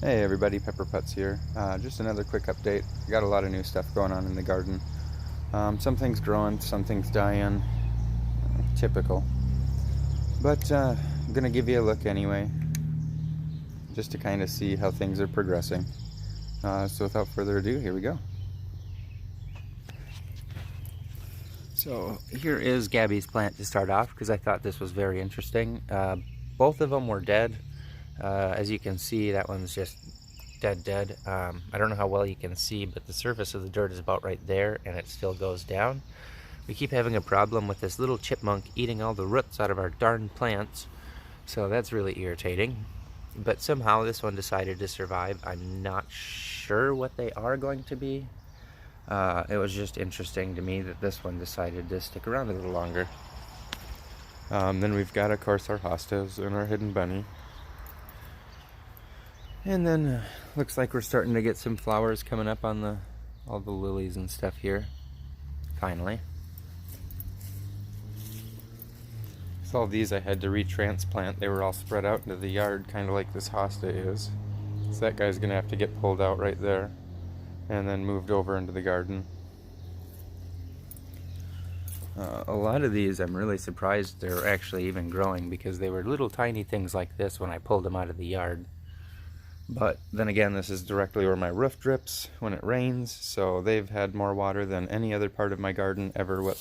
Hey everybody, Pepper Putz here. Just another quick update. Got a lot of new stuff going on in the garden. Some things growing, some things dying. Typical. But I'm gonna give you a look anyway, just to kind of see how things are progressing. So without further ado, here we go. So here is Gabby's plant to start off, because I thought this was very interesting. Both of them were dead. As you can see, that one's just dead. I don't know how well you can see, but the surface of the dirt is about right there, and it still goes down. We keep having a problem with this little chipmunk eating all the roots out of our darn plants, so that's really irritating. But somehow this one decided to survive. I'm not sure what they are going to be. It was just interesting to me that this one decided to stick around a little longer. Then we've got, of course, our hostas and our hidden bunny. And then looks like we're starting to get some flowers coming up on all the lilies and stuff here, finally. So all these I had to retransplant. They were all spread out into the yard, kind of like this hosta is. So that guy's gonna have to get pulled out right there and then moved over into the garden. A lot of these I'm really surprised they're actually even growing, because they were little tiny things like this when I pulled them out of the yard. But then again, this is directly where my roof drips when it rains, so they've had more water than any other part of my garden ever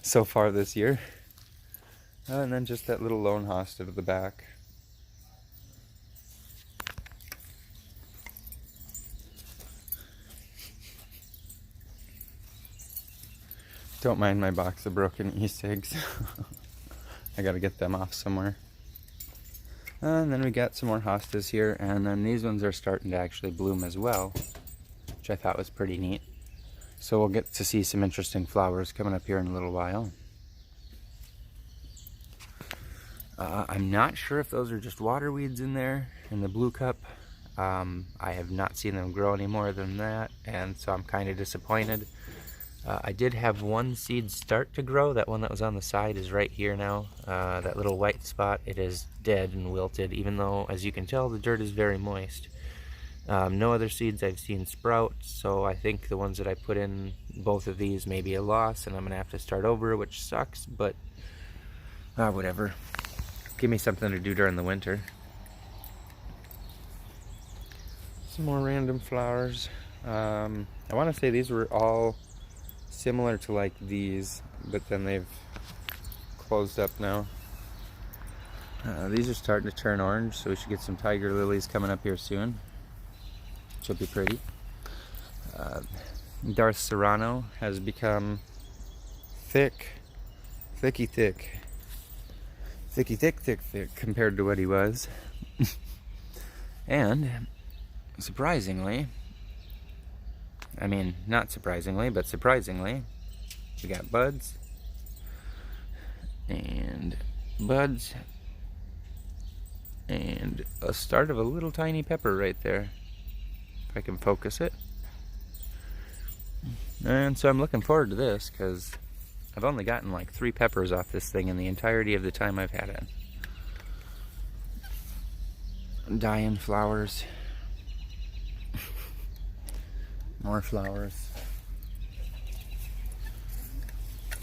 so far this year. And then just that little lone hosta to the back. Don't mind my box of broken East eggs. I gotta get them off somewhere. And then we got some more hostas here, and then these ones are starting to actually bloom as well, which I thought was pretty neat. So we'll get to see some interesting flowers coming up here in a little while. I'm not sure if those are just water weeds in there in the blue cup. I have not seen them grow any more than that, and so I'm kind of disappointed. I did have one seed start to grow. That one that was on the side is right here now. That little white spot, it is dead and wilted, even though, as you can tell, the dirt is very moist. No other seeds I've seen sprout, so I think the ones that I put in, both of these, may be a loss, and I'm going to have to start over, which sucks, but whatever. Give me something to do during the winter. Some more random flowers. I want to say these were all similar to like these, but then they've closed up now. These are starting to turn orange, so we should get some tiger lilies coming up here soon, which will be pretty. Darth Serrano has become thick compared to what he was. And surprisingly, I mean, not surprisingly, but surprisingly, we got buds and a start of a little tiny pepper right there, if I can focus it. And so I'm looking forward to this, because I've only gotten like 3 peppers off this thing in the entirety of the time I've had it. Dying flowers. More flowers.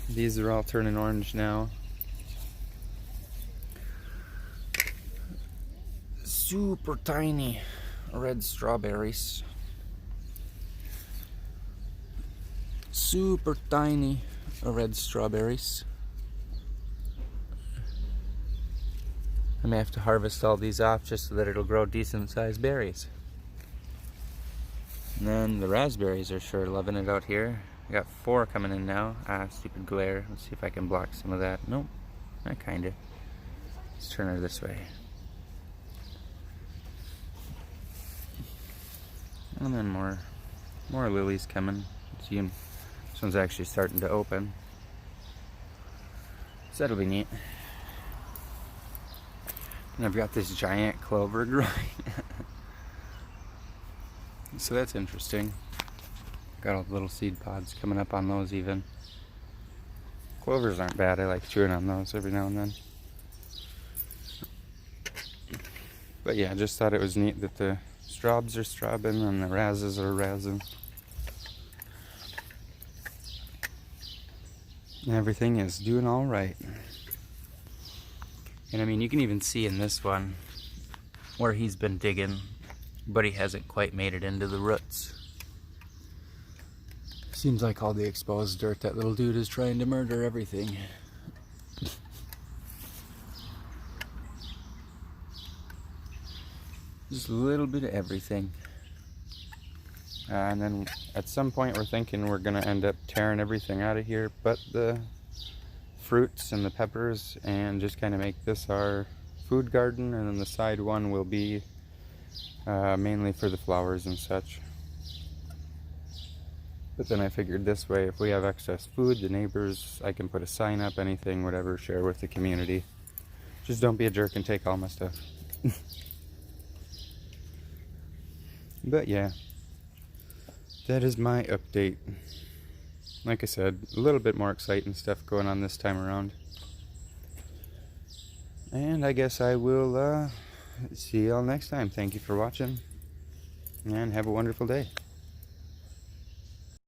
These are all turning orange now. Super tiny red strawberries. Super tiny red strawberries. I may have to harvest all these off just so that it'll grow decent sized berries. And then the raspberries are sure loving it out here. I got 4 coming in now. Stupid glare. Let's see if I can block some of that. Nope, not kinda. Let's turn her this way. And then more lilies coming. See, this one's actually starting to open, so that'll be neat. And I've got this giant clover growing. So that's interesting. Got all the little seed pods coming up on those even. Clovers aren't bad. I like chewing on those every now and then. But yeah, I just thought it was neat that the Straubs are straubing and the razzes are razzing. Everything is doing all right. And I mean, you can even see in this one where he's been digging, but he hasn't quite made it into the roots. Seems like all the exposed dirt, that little dude is trying to murder everything. Just a little bit of everything. And then at some point we're thinking we're going to end up tearing everything out of here but the fruits and the peppers, and just kind of make this our food garden, and then the side one will be mainly for the flowers and such. But then I figured this way, if we have excess food, the neighbors, I can put a sign up, anything, whatever, share with the community. Just don't be a jerk and take all my stuff. But yeah, that is my update. Like I said, a little bit more exciting stuff going on this time around. And I guess I will see y'all next time. Thank you for watching, and have a wonderful day.